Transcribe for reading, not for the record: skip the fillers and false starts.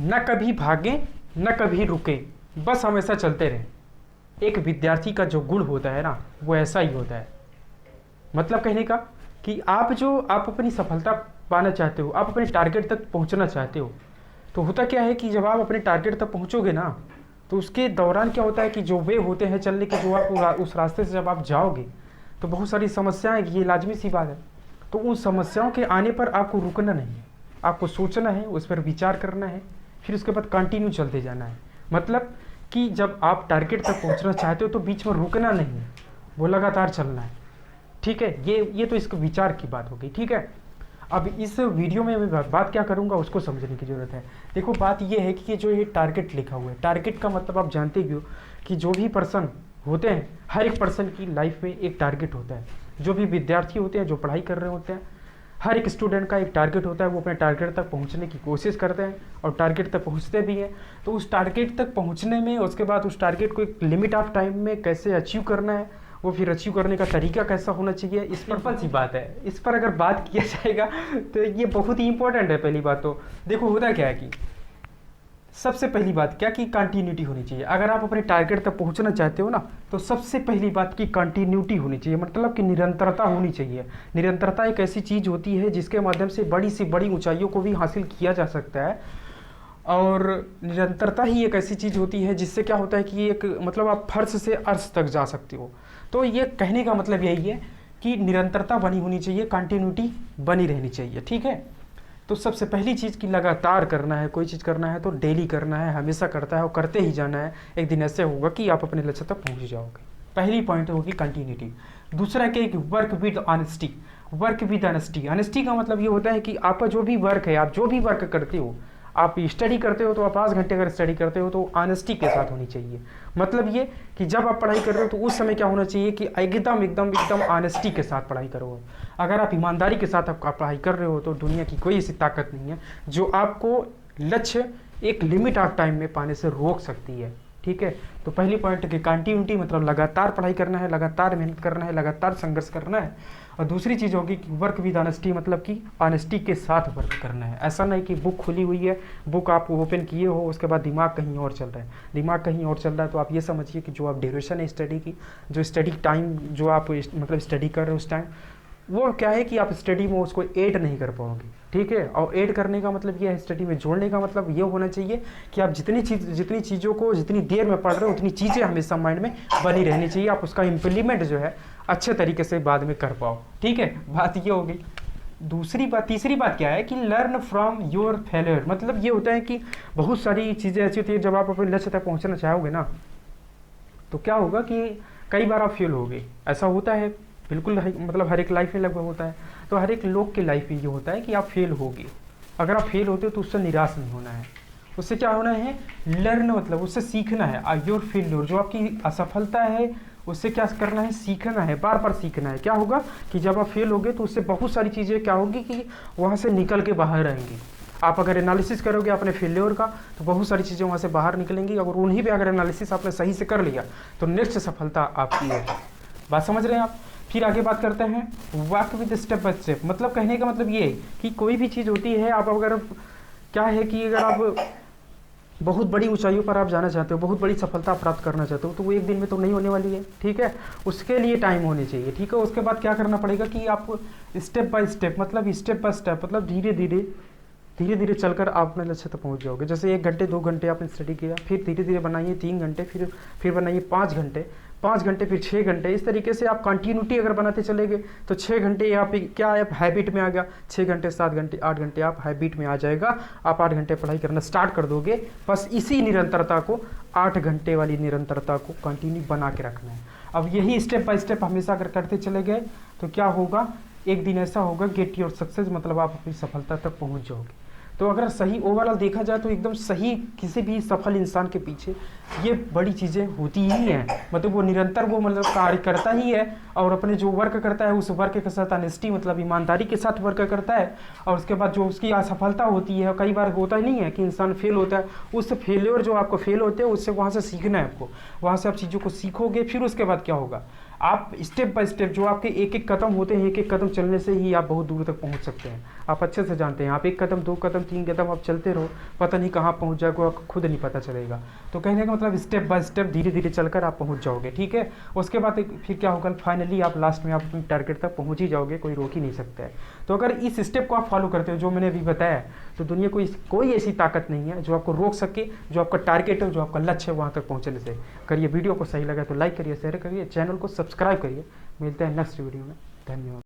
न कभी भागे न कभी रुके, बस हमेशा चलते रहें। एक विद्यार्थी का जो गुण होता है ना, वो ऐसा ही होता है। मतलब कहने का कि आप अपनी सफलता पाना चाहते हो, आप अपने टारगेट तक पहुंचना चाहते हो, तो होता क्या है कि जब आप अपने टारगेट तक पहुंचोगे ना, तो उसके दौरान क्या होता है कि जो वे होते हैं चलने के, जो आप उस रास्ते से जब आप जाओगे तो बहुत सारी समस्याएं, ये लाजमी सी बात है। तो उन समस्याओं के आने पर आपको रुकना नहीं है, आपको सोचना है, उस पर विचार करना है, फिर उसके बाद कंटिन्यू चलते जाना है। मतलब कि जब आप टारगेट तक पहुंचना चाहते हो तो बीच में रुकना नहीं है, वो लगातार चलना है। ठीक है, ये तो इसके विचार की बात होगी। ठीक है, अब इस वीडियो में मैं बात क्या करूंगा उसको समझने की ज़रूरत है। देखो, बात ये है कि जो ये टारगेट लिखा हुआ है, टारगेट का मतलब आप जानते ही हो कि जो भी पर्सन होते हैं, हर एक पर्सन की लाइफ में एक टारगेट होता है। जो भी विद्यार्थी होते हैं, जो पढ़ाई कर रहे होते हैं, हर एक स्टूडेंट का एक टारगेट होता है। वो अपने टारगेट तक पहुंचने की कोशिश करते हैं और टारगेट तक पहुंचते भी हैं। तो उस टारगेट तक पहुंचने में, उसके बाद उस टारगेट को एक लिमिट ऑफ टाइम में कैसे अचीव करना है, वो फिर अचीव करने का तरीका कैसा होना चाहिए, इस पर सिंपल सी बात है। इस पर अगर बात किया जाएगा तो ये बहुत ही इंपॉर्टेंट है। पहली बात तो देखो, होता क्या है कि सबसे पहली बात क्या कि कंटिन्यूटी होनी चाहिए। अगर आप अपने टारगेट तक पहुंचना चाहते हो ना, तो सबसे पहली बात की कंटिन्यूटी होनी चाहिए, मतलब कि निरंतरता होनी चाहिए। निरंतरता एक ऐसी चीज़ होती है जिसके माध्यम से बड़ी से बड़ी ऊंचाइयों को भी हासिल किया जा सकता है। और निरंतरता ही एक ऐसी चीज़ होती है जिससे क्या होता है कि एक मतलब आप फर्श से अर्श तक जा सकते हो। तो ये कहने का मतलब यही है कि निरंतरता बनी होनी चाहिए, कंटिन्यूटी बनी रहनी चाहिए। ठीक है, तो सबसे पहली चीज़ कि लगातार करना है, कोई चीज़ करना है तो डेली करना है, हमेशा करता है और करते ही जाना है। एक दिन ऐसे होगा कि आप अपने लक्ष्य तक पहुंच जाओगे। पहली पॉइंट होगी कंटिन्यूटी। दूसरा क्या है कि work with honesty. Work with honesty, honesty का मतलब ये होता है कि आपका जो भी वर्क है, आप जो भी वर्क करते हो, आप स्टडी करते हो तो आप 5 घंटे अगर स्टडी करते हो तो ऑनेस्टी के साथ होनी चाहिए। मतलब ये कि जब आप पढ़ाई कर रहे हो तो उस समय क्या होना चाहिए कि एकदम एकदम एकदम ऑनेस्टी के साथ पढ़ाई करो। अगर आप ईमानदारी के साथ आप पढ़ाई कर रहे हो तो दुनिया की कोई ऐसी ताकत नहीं है जो आपको लक्ष्य एक लिमिट ऑफ टाइम में पाने से रोक सकती है। ठीक है, तो पहली पॉइंट की कंटिन्यूटी, मतलब लगातार पढ़ाई करना है, लगातार मेहनत करना है, लगातार संघर्ष करना है। और दूसरी चीज़ होगी कि वर्क विद ऑनेस्टी, मतलब कि ऑनेस्टी के साथ वर्क करना है। ऐसा नहीं कि बुक खुली हुई है, बुक आप ओपन किए हो, उसके बाद दिमाग कहीं और चल रहा है। दिमाग कहीं और चल रहा है तो आप ये समझिए कि जो आप ड्यूरेशन है स्टडी की, जो स्टडी टाइम जो आप मतलब स्टडी कर रहे हो उस टाइम, वो क्या है कि आप स्टडी में उसको ऐड नहीं कर पाओगे। ठीक है, और ऐड करने का मतलब ये है, स्टडी में जोड़ने का मतलब ये होना चाहिए कि आप जितनी चीज़ों को जितनी देर में पढ़ रहे हो उतनी चीज़ें हमेशा माइंड में बनी रहनी चाहिए, आप उसका इम्प्लीमेंट जो है अच्छे तरीके से बाद में कर पाओ। ठीक है, बात ये होगी। तीसरी बात क्या है कि लर्न फ्रॉम योर फेलियर। मतलब ये होता है कि बहुत सारी चीज़ें ऐसी होती है, जब आप अपने लक्ष्य तक पहुँचना चाहोगे ना, तो क्या होगा कि कई बार आप फेल होगे। ऐसा होता है बिल्कुल, मतलब हर एक लाइफ में लगभग होता है। तो हर एक लोग के लाइफ में ये होता है कि आप फेल होगे। अगर आप फेल होते हो तो उससे निराश नहीं होना है, उससे क्या होना है, लर्न, मतलब उससे सीखना है। योर फेल्योर, जो आपकी असफलता है, उससे क्या करना है, सीखना है, बार बार सीखना है। क्या होगा कि जब आप फेल होगे तो उससे बहुत सारी चीज़ें क्या होगी कि वहाँ से निकल के बाहर आएंगी। आप अगर एनालिसिस करोगे अपने फेल्योर का तो बहुत सारी चीज़ें वहाँ से बाहर निकलेंगी। अगर उन्हीं पे अगर एनालिसिस आपने सही से कर लिया तो नेक्स्ट सफलता आपकी है। बात समझ रहे हैं आप। फिर आगे बात करते हैं work with step by step. मतलब कहने का मतलब ये है कि कोई भी चीज़ होती है, आप अगर क्या है कि अगर आप बहुत बड़ी ऊंचाइयों पर आप जाना चाहते हो, बहुत बड़ी सफलता प्राप्त करना चाहते हो, तो वो एक दिन में तो नहीं होने वाली है। ठीक है, उसके लिए टाइम होने चाहिए। ठीक है, उसके बाद क्या करना पड़ेगा कि आप स्टेप बाय स्टेप, मतलब स्टेप बाय स्टेप, मतलब धीरे धीरे चलकर आप अपने लक्ष्य तक पहुंच जाओगे। जैसे 1 घंटे 2 घंटे आपने स्टडी किया, फिर धीरे धीरे बनाइए 3 घंटे, फिर बनाइए 5 घंटे, 5 घंटे फिर 6 घंटे। इस तरीके से आप कंटिन्यूटी अगर बनाते चले गए तो 6 घंटे यहाँ पे क्या है, हैबिट में आ गया। 6 घंटे 7 घंटे 8 घंटे आप हैबिट में आ जाएगा। आप 8 घंटे पढ़ाई करना स्टार्ट कर दोगे। बस इसी निरंतरता को, 8 घंटे वाली निरंतरता को कंटिन्यू बना के रखना है। अब यही स्टेप बाय स्टेप हमेशा अगर करते चले गए तो क्या होगा, एक दिन ऐसा होगा गेट योर सक्सेस, मतलब आप अपनी सफलता तक पहुँच जाओगे। तो अगर सही ओवरऑल देखा जाए तो एकदम सही किसी भी सफल इंसान के पीछे ये बड़ी चीज़ें होती ही हैं। मतलब वो निरंतर वो मतलब कार्य करता ही है और अपने जो वर्क करता है उस वर्क के साथ ऑनेस्टी, मतलब ईमानदारी के साथ वर्क करता है। और उसके बाद जो उसकी असफलता होती है, कई बार होता ही नहीं है कि इंसान फेल होता है, उस फेलियर जो आपको फेल होते हैं उससे वहाँ से सीखना है आपको। वहाँ से आप चीज़ों को सीखोगे, फिर उसके बाद क्या होगा, आप स्टेप बाय स्टेप जो आपके एक एक कदम होते हैं, एक एक कदम चलने से ही आप बहुत दूर तक पहुंच सकते हैं। आप अच्छे से जानते हैं, आप एक कदम, दो कदम, तीन कदम आप चलते रहो, पता नहीं कहाँ पहुंच जाएगा, आपको खुद नहीं पता चलेगा। तो कहने का मतलब स्टेप बाय स्टेप धीरे धीरे चलकर आप पहुंच जाओगे, ठीक है। उसके बाद फिर क्या होगा, फाइनली आप लास्ट में आप अपने टारगेट तक पहुंच ही जाओगे, कोई रोक ही नहीं सकता है। तो अगर इस स्टेप को आप फॉलो करते हो जो मैंने अभी बताया, तो दुनिया कोई ऐसी ताकत नहीं है जो आपको रोक सके, जो आपका टारगेट है, जो आपका लक्ष्य है वहाँ तक पहुँचने से। करिए, वीडियो को सही लगा तो लाइक करिए, शेयर करिए, चैनल को सब्सक्राइब करिए। मिलते हैं नेक्स्ट वीडियो में। धन्यवाद।